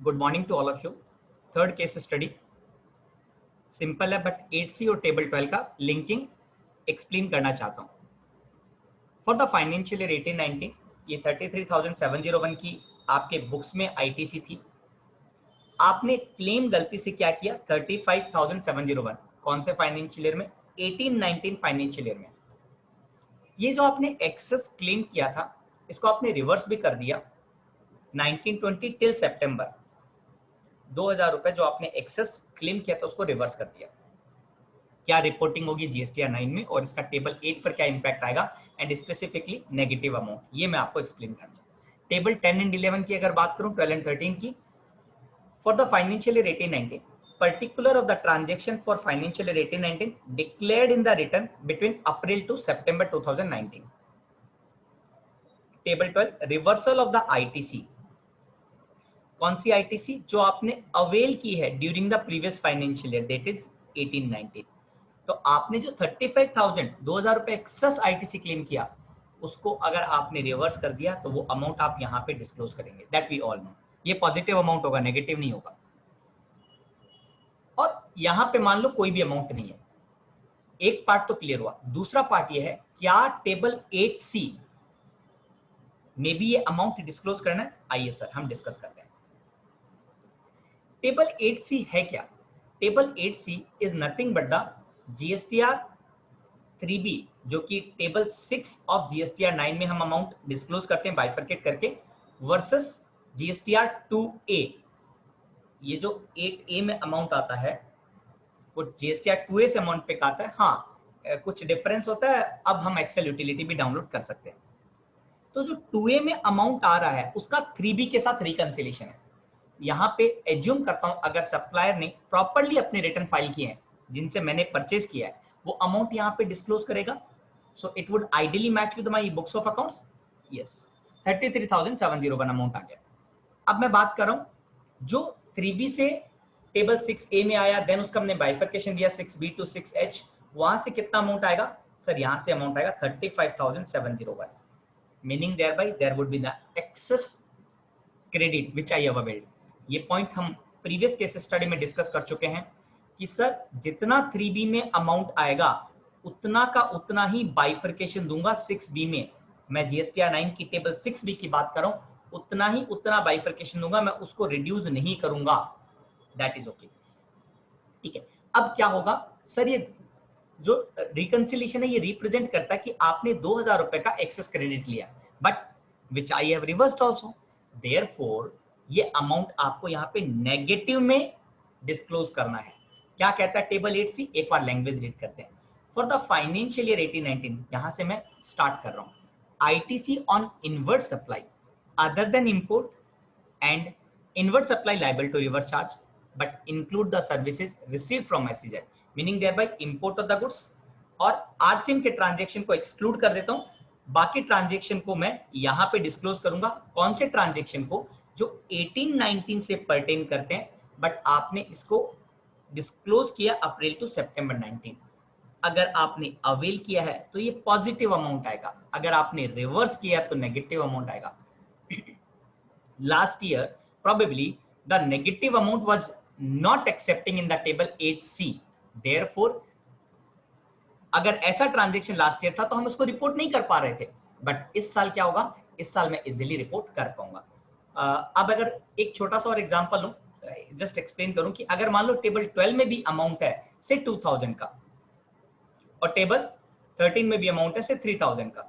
Good morning to all of you. Third case study simple है but 8C और table 12 का linking explain करना चाहता हूँ। फॉर द फाइनेंशियल ईयर 18-19 ये 33,701 की आपके बुक्स में आईटीसी थी। आपने क्लेम गलती से क्या किया 35,701 कौन से फाइनेंशियल ईयर में 18-19 फाइनेंशियल ईयर में। ये जो आपने एक्सेस क्लेम किया था इसको आपने रिवर्स भी कर दिया 1920 टिल सितंबर 2000 रुपए जो आपने एक्सेस क्लेम किया था उसको रिवर्स कर दिया। क्या रिपोर्टिंग होगी जीएसटीआर 9 में और इसका टेबल 8 पर क्या इंपैक्ट आएगा एंड स्पेसिफिकली नेगेटिव अमाउंट, ये मैं आपको एक्सप्लेन करना। टेबल 10 एंड 11 की अगर बात करूं 12 एंड 13 की, for the financial year 18-19 particular of the transaction for financial year 18-19 declared in the return between April to September 2019. Table 12 reversal of the ITC, कौन सी आईटीसी जो आपने अवेल की है during the previous financial year that is 18-19। तो आपने जो 2000 रुपए access ITC claim किया उसको अगर आपने रिवर्स कर दिया तो वो अमाउंट आप यहाँ पे डिस्क्लोज करेंगे, दैट वी ऑल नो। ये पॉजिटिव अमाउंट होगा, नेगेटिव नहीं होगा। और यहाँ पे मान लो कोई भी अमाउंट नहीं है। एक पार्ट तो क्लियर हुआ। दूसरा पार्ट ये है क्या टेबल 8C में भी ये अमाउंट डिस्क्लोज करना है। आइए सर हम डिस्कस करते हैं। टेबल 8C है क्या? Table 8C is nothing but the GSTR 3B जो कि टेबल 6 ऑफ जीएसटीआर 9 में हम अमाउंट डिस्क्लोज करते हैं बाइफरकेट करके, वर्सेस जीएसटीआर 2A। ये जो 8A में अमाउंट आता है वो जीएसटीआर 2A से अमाउंट पे आता है। हाँ कुछ डिफरेंस होता है, अब हम एक्सेल यूटिलिटी भी डाउनलोड कर सकते हैं। तो जो 2A में अमाउंट आ रहा है उसका 3B के साथ रिकंसिलिएशन है। यहाँ पे एज्यूम करता हूं अगर सप्लायर ने प्रॉपर्ली अपने रिटर्न फाइल किए हैं जिनसे मैंने परचेज किया है वो अमाउंट यहाँ पे डिस्क्लोज करेगा। So it would ideally match with my books of accounts. Yes 33,701 amount आ गया। अब मैं बात कर रहा हूं जो 3B से टेबल 6A में आया, देन उसका हमने बाइफरकेशन दिया 6B to 6H, वहां से कितना अमाउंट आएगा सर? यहाँ से अमाउंट आएगा 35,701, meaning there would be the excess credit which I have availed. ये पॉइंट हम प्रीवियस केस स्टडी में डिस्कस कर चुके हैं कि सर जितना 3B में अमाउंट आएगा उतना का उतना ही बाइफरकेशन दूंगा 6B में। मैं जीएसटीआर 9 की टेबल 6B की बात कर रहा हूं, उतना ही उतना बाइफरकेशन दूंगा, मैं उसको रिड्यूस नहीं करूंगा। दैट इज ओके, ठीक है। अब क्या होगा सर? ये जो रिकंसिलिएशन है ये रिप्रेजेंट करता है कि आपने 2000 रुपए का एक्सेस क्रेडिट लिया but which I have reversed also, therefore ये अमाउंट आपको यहाँ पे नेगेटिव में डिस्क्लोज करना है। क्या कहता है टेबल 8C? एक बार लैंग्वेज रीड करते हैं। फॉर द फाइनेंशियल ईयर 18-19 यहां से मैं स्टार्ट कर रहा हूं। ITC on inward supply other than import and inward supply liable to reverse charge but include the services received from SEZ, meaning thereby import of the goods. और RCM के transaction को exclude कर देता हूं, बाकी transaction को मैं यहाँ पे डिस्क्लोज करूंगा। कौन से ट्रांजेक्शन को? जो 18-19 से पर्टेन करते हैं बट आपने इसको डिस्क्लोज किया अप्रैल टू सितंबर 19। अगर आपने अवेल किया है तो ये पॉजिटिव अमाउंट आएगा, अगर आपने रिवर्स किया तो नेगेटिव अमाउंट आएगा। Last year probably the negative amount was not accepting in the table 8C, therefore अगर ऐसा ट्रांजेक्शन लास्ट ईयर था तो हम उसको रिपोर्ट नहीं कर पा रहे थे, बट इस साल क्या होगा? इस साल मैं इजीली रिपोर्ट कर पाऊंगा। अब अगर एक छोटा सा और एग्जांपल लूं, जस्ट एक्सप्लेन करूं कि अगर मान लो टेबल 12 में भी अमाउंट है से 2000 का और टेबल 13 में भी अमाउंट है से 3000 का,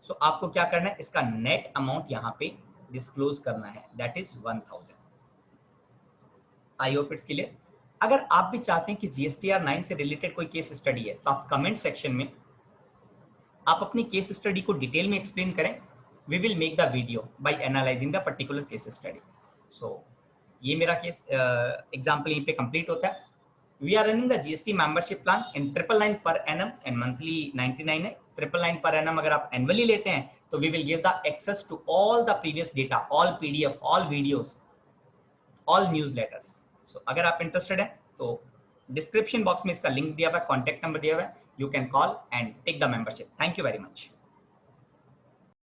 सो आपको क्या करना है? इसका नेट अमाउंट यहाँ पे डिस्क्लोज करना है, that is 1000। I hope it's clear. अगर आप भी चाहते हैं कि जीएसटीआर 9 से रिलेटेड कोई केस स्टडी है तो आप कमेंट सेक्शन में आप अपनी केस स्टडी को डिटेल में एक्सप्लेन करें। We will make the video by analysing the particular case study. So ये मेरा केस एग्जांपल यहीं पे कंप्लीट होता है। We are running the GST membership plan in 999 per annum and monthly 99 है। 999 पर एनम अगर आप एनुअली लेते हैं तो we will give the access to all the previous data, all PDF, all videos, all newsletters. So अगर आप interested हैं तो डिस्क्रिप्शन बॉक्स में इसका लिंक दिया हुआ है, कॉन्टैक्ट नंबर दिया हुआ है, you can call and take the membership. Thank you very much.